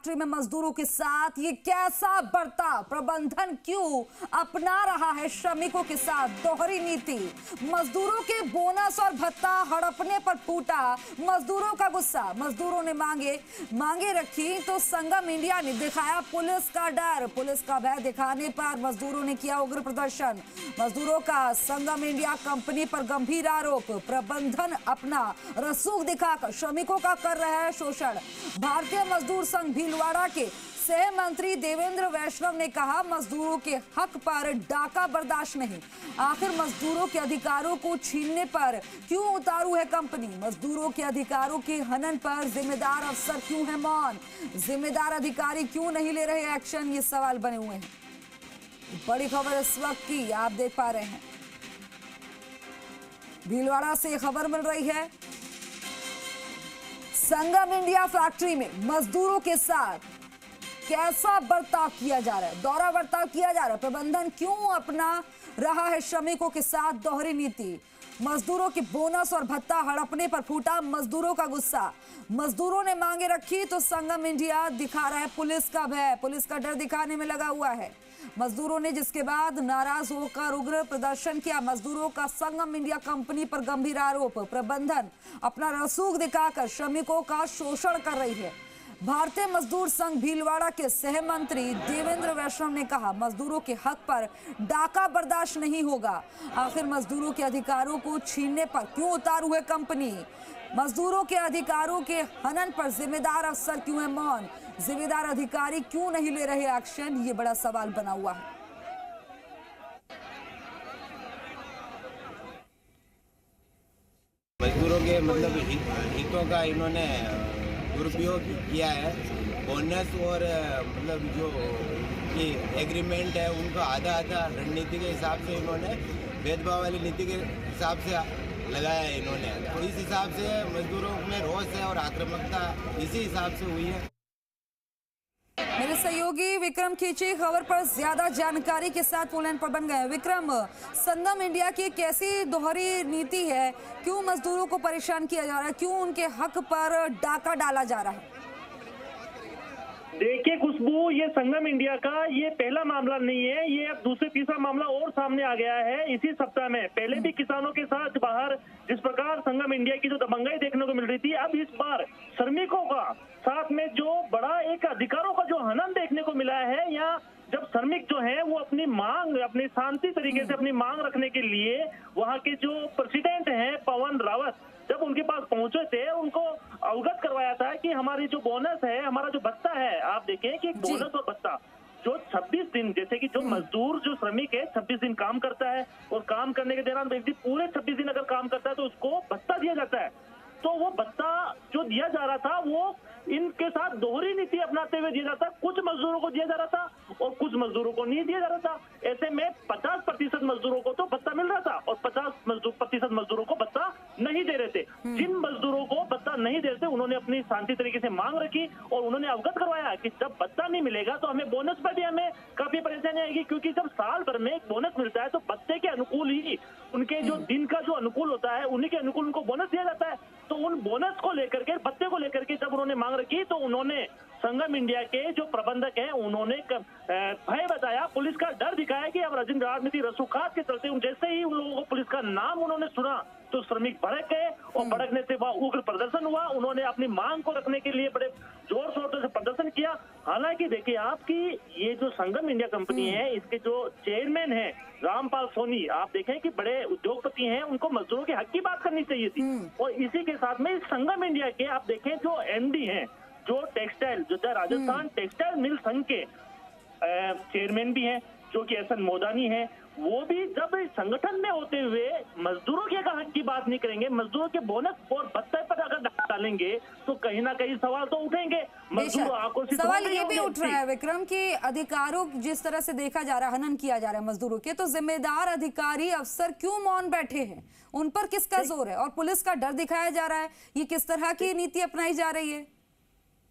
Factory में मजदूरों के साथ ये कैसा बर्ताव, प्रबंधन क्यों अपना रहा है श्रमिकों के साथ दोहरी नीति। मजदूरों के बोनस और भत्ता हड़पने पर फूटा मजदूरों का गुस्सा। मजदूरों ने मांगे रखी तो संगम इंडिया ने दिखाया पुलिस का डर। पुलिस का भय दिखाने पर मजदूरों ने किया उग्र प्रदर्शन। मजदूरों का संगम इंडिया कंपनी पर गंभीर आरोप, प्रबंधन अपना रसूख दिखाकर श्रमिकों का कर रहा है शोषण। भारतीय मजदूर संघ भीलवाड़ा के सह मंत्री देवेंद्र वैष्णव ने कहा, मजदूरों के हक पर डाका बर्दाश्त नहीं। आखिर मजदूरों के अधिकारों को छीनने पर क्यों उतारू है कंपनी। मजदूरों के अधिकारों के हनन पर जिम्मेदार अफसर क्यों है मौन। जिम्मेदार अधिकारी क्यों नहीं ले रहे एक्शन, ये सवाल बने हुए हैं। बड़ी खबर इस वक्त की आप देख पा रहे हैं, भीलवाड़ा से खबर मिल रही है। संगम इंडिया फैक्ट्री में मजदूरों के साथ कैसा बर्ताव किया जा रहा है, दोहरा बर्ताव किया जा रहा है। प्रबंधन क्यों अपना रहा है श्रमिकों के साथ दोहरी नीति। मजदूरों के बोनस और भत्ता हड़पने पर फूटा मजदूरों का गुस्सा। मजदूरों ने मांगे रखी तो संगम इंडिया दिखा रहा है पुलिस का भय, पुलिस का डर दिखाने में लगा हुआ है। मजदूरों ने जिसके बाद नाराज होकर उग्र प्रदर्शन किया। मजदूरों का संगम इंडिया कंपनी पर गंभीर आरोप, प्रबंधन अपना रसूख दिखाकर श्रमिकों का शोषण कर रही है। भारतीय मजदूर संघ भीलवाड़ा के सह मंत्री देवेंद्र वैष्णव ने कहा, मजदूरों के हक पर डाका बर्दाश्त नहीं होगा। आखिर मजदूरों के अधिकारों को छीनने पर क्यों उतारू है कंपनी। मजदूरों के अधिकारों के हनन पर जिम्मेदार अफसर क्यों है मौन। जिम्मेदार अधिकारी क्यों नहीं ले रहे एक्शन, ये बड़ा सवाल बना हुआ है। मजदूरों के हितों का इन्होंने दुरुपयोग किया है। बोनस और जो ये एग्रीमेंट है उनका आधा रणनीति के हिसाब से इन्होंने भेदभाव वाली नीति के हिसाब से लगाया है इन्होंने। तो इस हिसाब से मजदूरों में रोष है और आक्रामकता इसी हिसाब से हुई है। मेरे सहयोगी विक्रम खींची खबर पर ज्यादा जानकारी के साथ फोन लाइन पर बन गए। विक्रम, संगम इंडिया की कैसी दोहरी नीति है, क्यों मजदूरों को परेशान किया जा रहा है, क्यों उनके हक पर डाका डाला जा रहा है। देखिए खुशबू, ये संगम इंडिया का ये पहला मामला नहीं है, ये अब दूसरे तीसरा मामला और सामने आ गया है इसी सप्ताह में। पहले भी किसानों के साथ बाहर जिस प्रकार संगम इंडिया की जो दबंगाई देखने को मिल रही थी, अब इस बार श्रमिकों का साथ में जो बड़ा एक अधिकारों का जो हनन देखने को मिला है। या जब श्रमिक जो है वो अपनी मांग, अपनी शांति तरीके से अपनी मांग रखने के लिए वहाँ के जो प्रेसिडेंट हैं पवन रावत, जब उनके पास पहुंचे थे, उनको अवगत करवाया था कि हमारी जो बोनस है, हमारा जो भत्ता है, आप देखें कि बोनस और भत्ता जो 26 दिन, जैसे कि जो मजदूर जो श्रमिक है 26 दिन काम करता है और काम करने के दौरान व्यक्ति पूरे 26 दिन अगर काम करता है तो उसको भत्ता दिया जाता है। तो वो भत्ता जो दिया जा रहा था वो इनके साथ दोहरी नीति अपनाते हुए दिया जाता, कुछ मजदूरों को दिया जा रहा था और कुछ मजदूरों को नहीं दिया जा रहा था। ऐसे में 50% मजदूरों को तो भत्ता मिल रहा था और 50% मजदूरों को भत्ता नहीं दे रहे थे। जिन मजदूरों को भत्ता नहीं दे रहे थे उन्होंने अपनी शांति तरीके से मांग रखी और उन्होंने अवगत करवाया कि जब भत्ता नहीं मिलेगा तो हमें बोनस पर भी हमें काफी परेशानी आएगी, क्योंकि जब साल भर में एक बोनस मिलता है तो भत्ते के अनुकूल ही उनके जो दिन का जो अनुकूल होता है उन्हीं के अनुकूल उनको बोनस दिया जाता है। तो उन बोनस को लेकर के, भत्ते को लेकर के जब उन्होंने मांग रखी तो उन्होंने संगम इंडिया के जो प्रबंधक हैं उन्होंने भय बताया, पुलिस का डर दिखाया कि अब राजनीति रसूखात के चलते जैसे ही उन लोगों को पुलिस का नाम उन्होंने सुना तो श्रमिक भड़क गए और भड़कने से वह उग्र प्रदर्शन हुआ। उन्होंने अपनी मांग को रखने के लिए बड़े जोर शोर से प्रदर्शन किया। हालांकि देखिए आपकी ये जो संगम इंडिया कंपनी है, इसके जो चेयरमैन है रामपाल सोनी, आप देखें कि बड़े उद्योगपति हैं, उनको मजदूरों के हक की बात करनी चाहिए थी। और इसी के साथ में संगम इंडिया के आप देखें जो एमडी हैं, जो टेक्सटाइल जो राजस्थान टेक्सटाइल मिल संघ के चेयरमैन भी हैं, जो कि एसएन मोदानी है, वो भी जब संगठन में होते हुए मजदूरों के हक की बात नहीं करेंगे, मजदूरों के बोनस और भत्ते पर अगर डालेंगे तो कहीं ना कहीं सवाल तो उठेंगे। मजदूर आक्रोशित सवाल ये भी उठ रहा है विक्रम कि अधिकारों जिस तरह से देखा जा रहा है, हनन किया जा रहा है मजदूरों के, तो जिम्मेदार अधिकारी अफसर क्यों मौन बैठे हैं, उन पर किसका जोर है और पुलिस का डर दिखाया जा रहा है, ये किस तरह की नीति अपनाई जा रही है।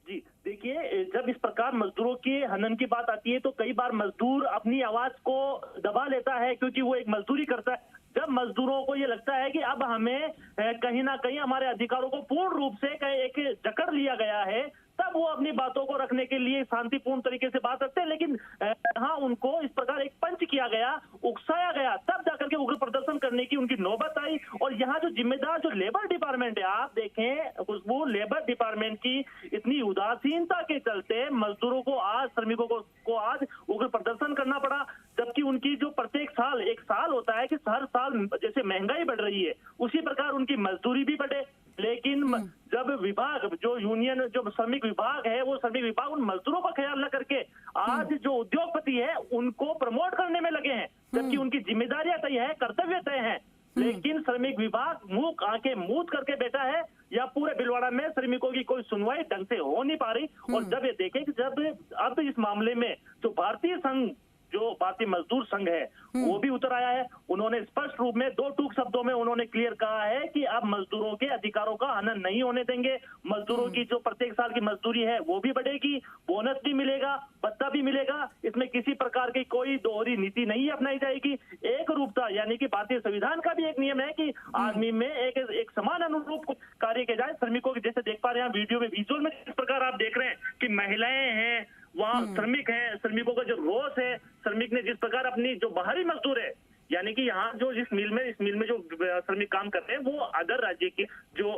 जी देखिए, जब इस प्रकार मजदूरों के हनन की बात आती है तो कई बार मजदूर अपनी आवाज को दबा लेता है, क्योंकि वो एक मजदूरी करता है। जब मजदूरों को ये लगता है कि अब हमें कहीं ना कहीं हमारे अधिकारों को पूर्ण रूप से एक जकड़ लिया गया है, तब वो अपनी बातों को रखने के लिए शांतिपूर्ण तरीके से बात रखते हैं। लेकिन हाँ, उनको इस प्रकार एक पंच किया गया, उकसाया गया, तब जाकर के उग्र प्रदर्शन करने की उनकी नौबत आई। और यहाँ जो जिम्मेदार जो लेबर डिपार्टमेंट है, आप देखें खुशबू, लेबर डिपार्टमेंट की इतनी उदासीनता के चलते मजदूरों को आज, श्रमिकों को आज उग्र प्रदर्शन करना पड़ा। जबकि उनकी जो प्रत्येक साल, एक साल होता है कि हर साल जैसे महंगाई बढ़ रही है उसी प्रकार उनकी मजदूरी भी बढ़े। लेकिन जब विभाग, जो यूनियन, जो श्रमिक विभाग है, वो श्रमिक विभाग उन मजदूरों का ख्याल न करके आज जो उद्योगपति है उनको प्रमोट करने में लगे हैं, जबकि उनकी जिम्मेदारियां तय है, कर्तव्य तय है। लेकिन श्रमिक विभाग मुंह आंखें मूंद करके बैठा है, या पूरे भिलवाड़ा में श्रमिकों की कोई सुनवाई ढंग से हो नहीं पा रही। और जब ये देखें कि जब अब इस मामले में जो भारतीय संघ, जो भारतीय मजदूर संघ है, वो भी उतर आया है। उन्होंने स्पष्ट रूप में 2 टूक शब्दों में उन्होंने क्लियर कहा है कि अब मजदूरों के अधिकारों का हनन नहीं होने देंगे। मजदूरों की जो प्रत्येक साल की मजदूरी है वो भी बढ़ेगी, बोनस भी मिलेगा, भत्ता भी मिलेगा। इसमें किसी प्रकार की कोई दोहरी नीति नहीं अपनाई जाएगी। एक रूपता, यानी कि भारतीय संविधान का भी एक नियम है कि आदमी में एक समान अनुरूप कार्य किया जाए। श्रमिकों के जैसे देख पा रहे हैं वीडियो में, विजुअल में जिस प्रकार आप देख रहे हैं कि महिलाएं हैं, वहाँ श्रमिक हैं, श्रमिकों का जो रोष है, श्रमिक ने जिस प्रकार अपनी जो बाहरी मजदूर है, यानी कि यहाँ जो इस मिल में जो श्रमिक काम करते हैं, वो अदर राज्य के जो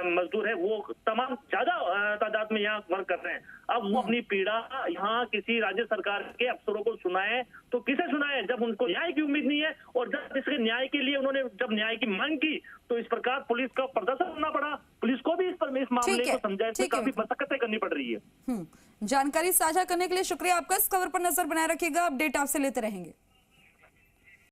मजदूर है वो तमाम ज्यादा तादाद में यहाँ वर्क कर रहे हैं। अब वो अपनी पीड़ा यहाँ किसी राज्य सरकार के अफसरों को सुनाए तो किसे सुनाए, जब उनको न्याय की उम्मीद नहीं है। और जब इसके न्याय के लिए उन्होंने जब न्याय की मांग की तो इस प्रकार पुलिस का प्रदर्शन करना पड़ा। पुलिस को भी इस मामले को समझाने में काफी मशक्कतें करनी पड़ रही है। जानकारी साझा करने के लिए शुक्रिया आपका। इस खबर पर नजर बनाए रखिएगा, अपडेट आपसे लेते रहेंगे।